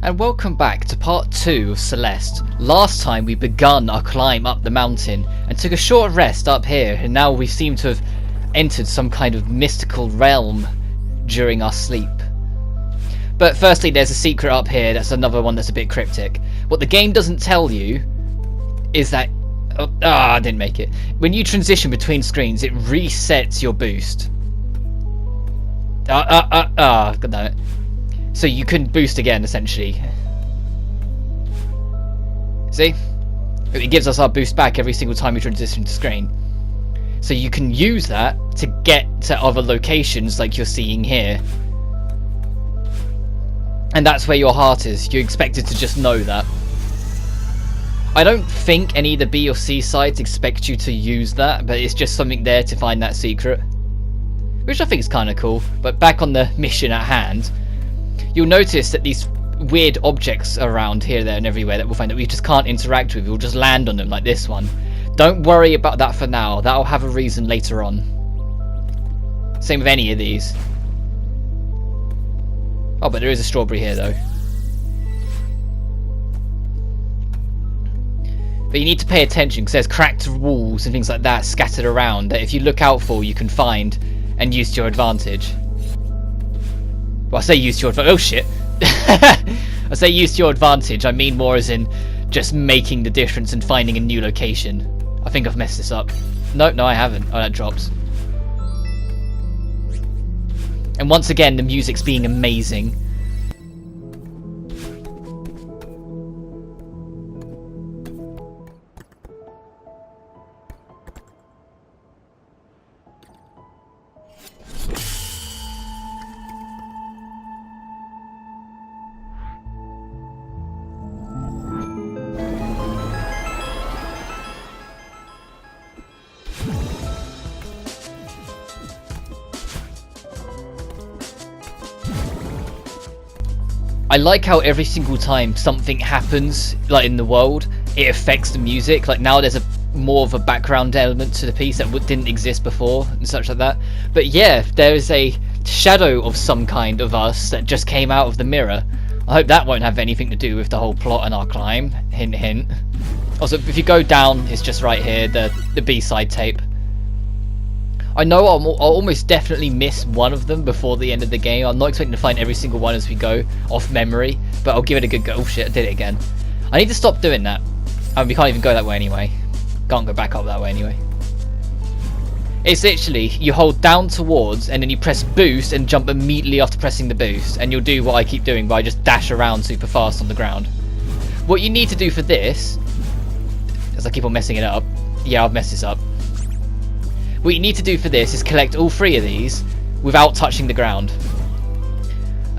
And welcome back to part 2 of Celeste. Last time we begun our climb up the mountain and took a short rest up here, and now we seem to have entered some kind of mystical realm during our sleep. But firstly, there's a secret up here. That's another one that's a bit cryptic. What the game doesn't tell you is that I didn't make it. When you transition between screens, it resets your boost. God damn it. So you can boost again, essentially. See? It gives us our boost back every single time we transition to screen. So you can use that to get to other locations like you're seeing here. And that's where your heart is. You're expected to just know that. I don't think any of the B or C sides expect you to use that, but it's just something there to find that secret. Which I think is kind of cool. But back on the mission at hand, you'll notice that these weird objects around here, there and everywhere that we'll find that we just can't interact with. We'll just land on them like this one. Don't worry about that for now. That'll have a reason later on. Same with any of these. Oh, but there is a strawberry here though. But you need to pay attention because there's cracked walls and things like that scattered around that if you look out for, you can find and use to your advantage. Well, I say use to your advantage. Oh shit! I say use to your advantage. I mean more as in just making the difference and finding a new location. I think I've messed this up. No, I haven't. Oh, that drops. And once again, the music's being amazing. I like how every single time something happens, like in the world, it affects the music. Like now there's more of a background element to the piece that didn't exist before and such like that. But yeah, there is a shadow of some kind of us that just came out of the mirror. I hope that won't have anything to do with the whole plot and our climb. Hint, hint. Also, if you go down, it's just right here, the B-side tape. I know I'll almost definitely miss one of them before the end of the game. I'm not expecting to find every single one as we go off memory, but I'll give it a good go. Oh shit, I did it again. I need to stop doing that. We can't even go that way anyway. Can't go back up that way anyway. It's literally, you hold down towards and then you press boost and jump immediately after pressing the boost, and you'll do what I keep doing where I just dash around super fast on the ground. What you need to do for this, as I keep on messing it up, yeah, I've messed this up. What you need to do for this is collect all 3 of these without touching the ground.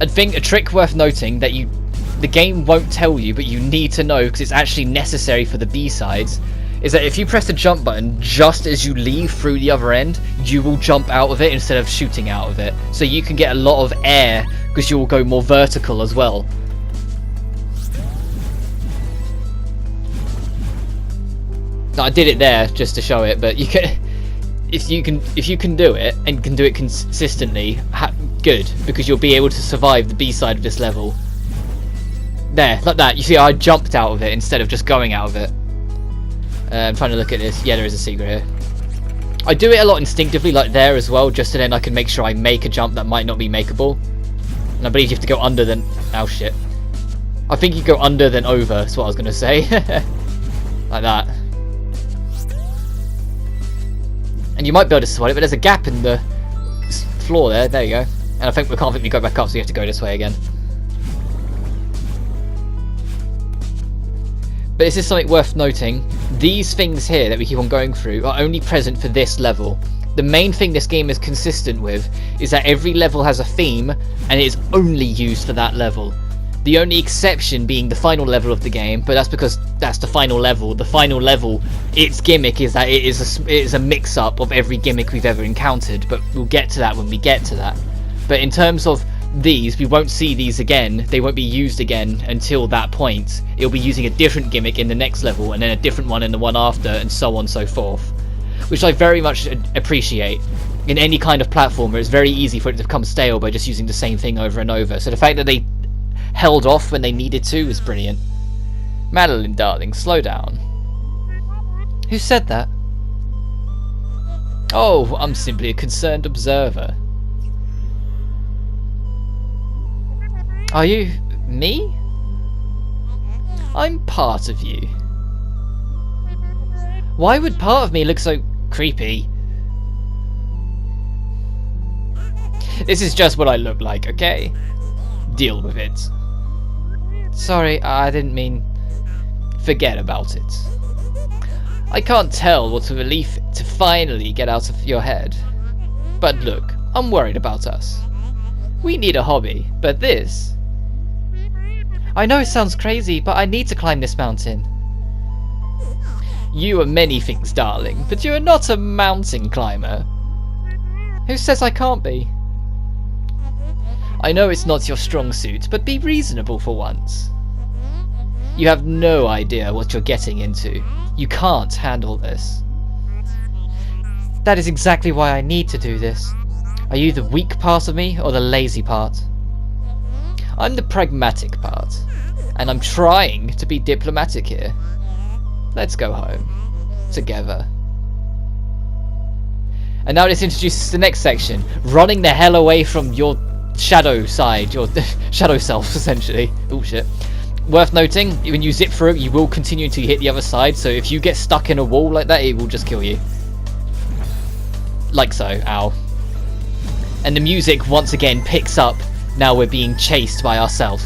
I think a trick worth noting that the game won't tell you, but you need to know because it's actually necessary for the B-sides, is that if you press the jump button just as you leave through the other end, you will jump out of it instead of shooting out of it. So you can get a lot of air because you will go more vertical as well. Now, I did it there just to show it, but you can... If you can do it and can do it consistently, good, because you'll be able to survive the B-side of this level. There, like that. You see, I jumped out of it instead of just going out of it. I'm trying to look at this. Yeah, there is a secret here. I do it a lot instinctively, like there as well, just so then I can make sure I make a jump that might not be makeable. And I believe you have to go under then. Oh shit! I think you go under then over. That's what I was gonna say. Like that. And you might be able to spot it, but there's a gap in the floor there. There you go. And I think we can't go back up, so you have to go this way again. But this is something worth noting. These things here that we keep on going through are only present for this level. The main thing this game is consistent with is that every level has a theme, and it is only used for that level. The only exception being the final level of the game, but that's because that's the final level. The final level, its gimmick is that it is a mix-up of every gimmick we've ever encountered, but we'll get to that when we get to that. But in terms of these, we won't see these again. They won't be used again until that point. It'll be using a different gimmick in the next level, and then a different one in the one after, and so on and so forth. Which I very much appreciate. In any kind of platformer, it's very easy for it to become stale by just using the same thing over and over. So the fact that they held off when they needed to was brilliant. Madeline, darling, slow down. Who said that? Oh, I'm simply a concerned observer. Are you... me? I'm part of you. Why would part of me look so creepy? This is just what I look like, okay? Deal with it. Sorry, I didn't mean... Forget about it. I can't tell what a relief to finally get out of your head. But look, I'm worried about us. We need a hobby, but this... I know it sounds crazy, but I need to climb this mountain. You are many things, darling, but you are not a mountain climber. Who says I can't be? I know it's not your strong suit, but be reasonable for once. You have no idea what you're getting into. You can't handle this. That is exactly why I need to do this. Are you the weak part of me, or the lazy part? I'm the pragmatic part, and I'm trying to be diplomatic here. Let's go home. Together. And now let's introduce the next section. Running the hell away from your shadow side. Your shadow self, essentially. Oh shit. Worth noting, when you zip through it, you will continue to hit the other side, so if you get stuck in a wall like that, it will just kill you. Like so. Ow. And the music once again picks up. Now we're being chased by ourself.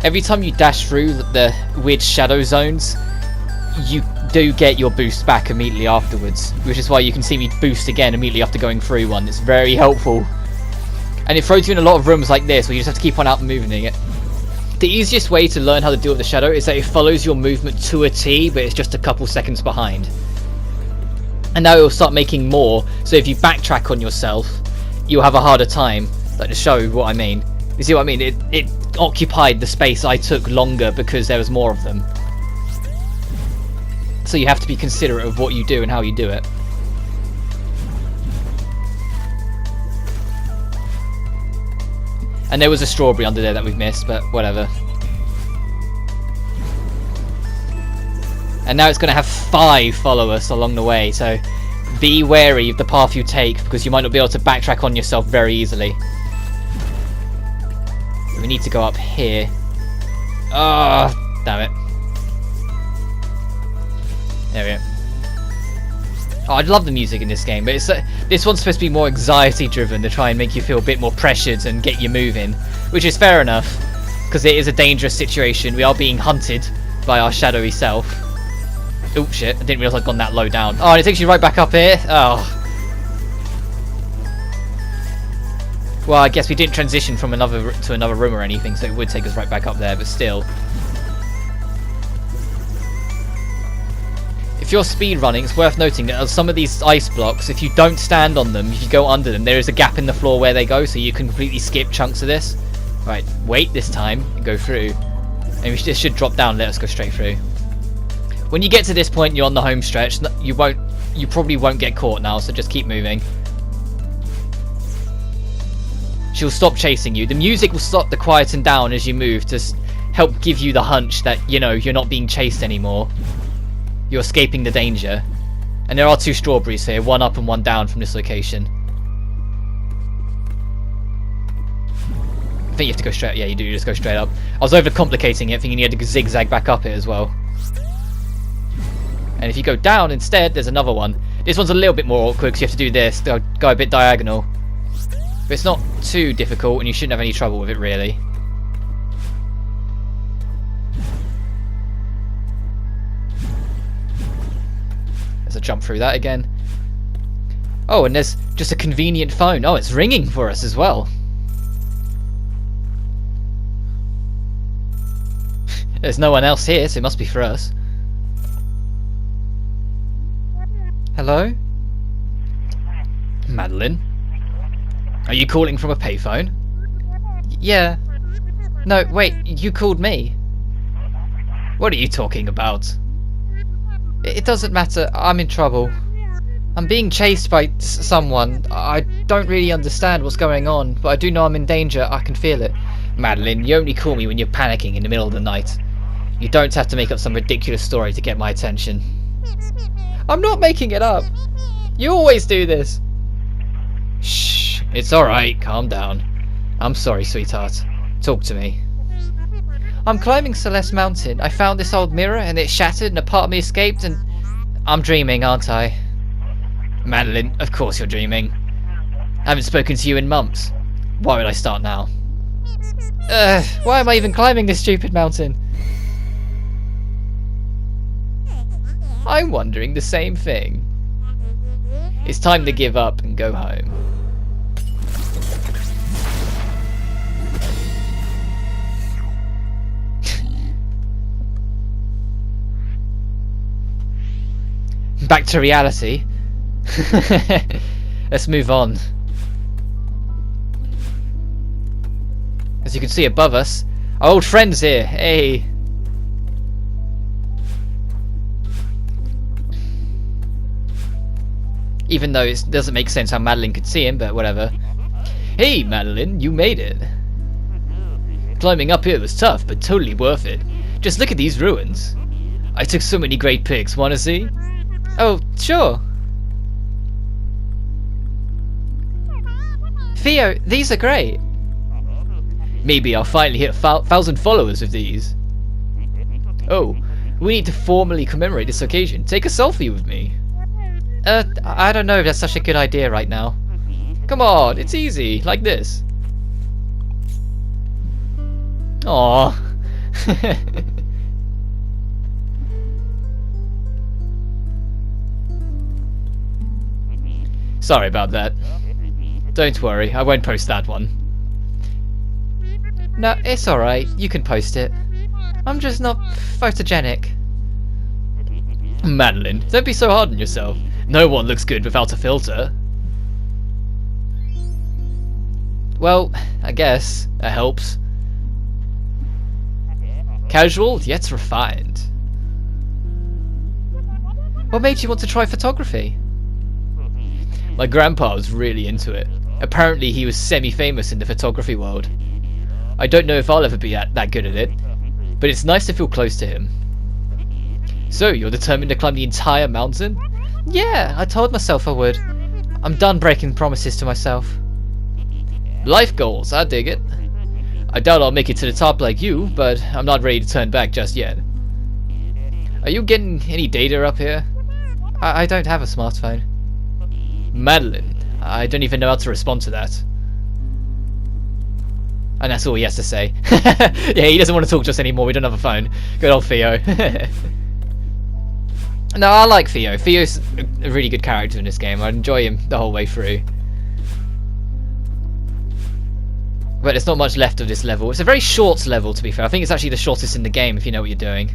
Every time you dash through the weird shadow zones, you do get your boost back immediately afterwards, which is why you can see me boost again immediately after going through one. It's very helpful. And it throws you in a lot of rooms like this where you just have to keep on out moving it. The easiest way to learn how to deal with the shadow is that it follows your movement to a T, but it's just a couple seconds behind. And now it will start making more, so if you backtrack on yourself, you'll have a harder time. Like, to show what I mean. You see what I mean? It occupied the space I took longer because there was more of them. So you have to be considerate of what you do and how you do it. And there was a strawberry under there that we've missed, but whatever. And now it's going to have 5 follow us along the way, so be wary of the path you take, because you might not be able to backtrack on yourself very easily. We need to go up here. Ah, oh, damn it. There we go. Oh, I love the music in this game, but it's this one's supposed to be more anxiety driven to try and make you feel a bit more pressured and get you moving, which is fair enough, because it is a dangerous situation. We are being hunted by our shadowy self. Oh shit, I didn't realise I'd gone that low down. Oh, and it takes you right back up here. Oh. Well, I guess we didn't transition from another room or anything, so it would take us right back up there, but still. If you're speedrunning, it's worth noting that some of these ice blocks, if you don't stand on them, if you go under them, there is a gap in the floor where they go, so you can completely skip chunks of this. Right, wait this time and go through. And this should drop down, let us go straight through. When you get to this point, you're on the home stretch. You probably won't get caught now, so just keep moving. She'll stop chasing you. The music will stop to quieten down as you move to help give you the hunch that, you know, you're not being chased anymore. You're escaping the danger. And there are 2 strawberries here, one up and one down from this location. I think you have to go straight. Yeah, you do. You just go straight up. I was overcomplicating it, thinking you had to zigzag back up it as well. And if you go down instead, there's another one. This one's a little bit more awkward because you have to do this. Go a bit diagonal. But it's not too difficult, and you shouldn't have any trouble with it, really. Let's jump through that again. Oh, and there's just a convenient phone. Oh, it's ringing for us as well. There's no one else here, so it must be for us. Hello? Madeline? Are you calling from a payphone? Yeah. No, wait, you called me. What are you talking about? It doesn't matter, I'm in trouble. I'm being chased by someone. I don't really understand what's going on, but I do know I'm in danger. I can feel it. Madeline, you only call me when you're panicking in the middle of the night. You don't have to make up some ridiculous story to get my attention. I'm not making it up. You always do this. Shh, it's alright, calm down. I'm sorry, sweetheart. Talk to me. I'm climbing Celeste Mountain. I found this old mirror and it shattered and a part of me escaped and... I'm dreaming, aren't I? Madeline, of course you're dreaming. I haven't spoken to you in months. Why would I start now? Why am I even climbing this stupid mountain? I'm wondering the same thing. It's time to give up and go home. Back to reality. Let's move on. As you can see above us, our old friend's here. Hey. Even though it doesn't make sense how Madeline could see him, but whatever. Hey, Madeline, you made it. Climbing up here was tough, but totally worth it. Just look at these ruins. I took so many great pics. Want to see? Oh, sure. Theo, these are great. Maybe I'll finally hit 1,000 followers with these. Oh, we need to formally commemorate this occasion. Take a selfie with me. I don't know if that's such a good idea right now. Come on, it's easy, like this. Aww. Sorry about that. Don't worry, I won't post that one. No, it's alright, you can post it. I'm just not photogenic. Madeline, don't be so hard on yourself. No one looks good without a filter. Well, I guess that helps. Casual, yet refined. What made you want to try photography? My grandpa was really into it. Apparently he was semi-famous in the photography world. I don't know if I'll ever be that good at it, but it's nice to feel close to him. So, you're determined to climb the entire mountain? Yeah, I told myself I would. I'm done breaking promises to myself. Life goals, I dig it. I doubt I'll make it to the top like you, but I'm not ready to turn back just yet. Are you getting any data up here? I don't have a smartphone. Madeline, I don't even know how to respond to that. And that's all he has to say. Yeah, he doesn't want to talk to us anymore, we don't have a phone. Good old Theo. No, I like Theo. Theo's a really good character in this game. I enjoy him the whole way through. But there's not much left of this level. It's a very short level, to be fair. I think it's actually the shortest in the game, if you know what you're doing.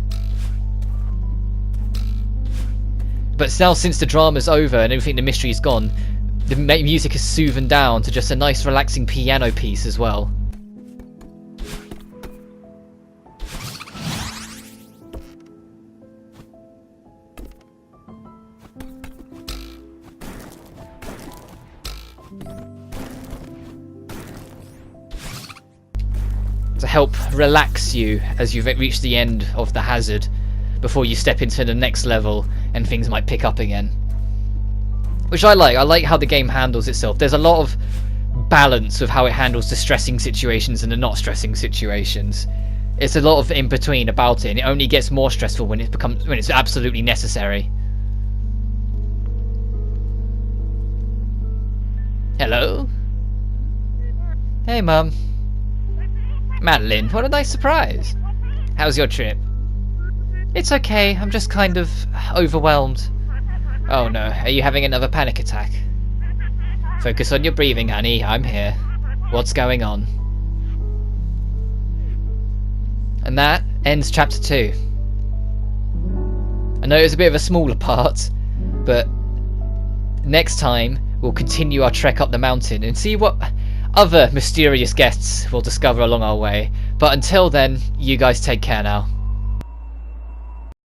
But now, since the drama's over and everything, the mystery's gone, the music is soothed down to just a nice relaxing piano piece as well. To help relax you as you've reached the end of the hazard before you step into the next level and things might pick up again. Which I like. I like how the game handles itself. There's a lot of balance with how it handles the stressing situations and the not stressing situations. It's a lot of in between about it, and it only gets more stressful when it's absolutely necessary. Hello? Hey, Mum. Madeline, what a nice surprise. How's your trip? It's okay, I'm just kind of overwhelmed. Oh no, are you having another panic attack? Focus on your breathing, honey, I'm here. What's going on? And that ends chapter 2. I know it was a bit of a smaller part, but next time we'll continue our trek up the mountain and see what... other mysterious guests we'll discover along our way. But until then, you guys take care now.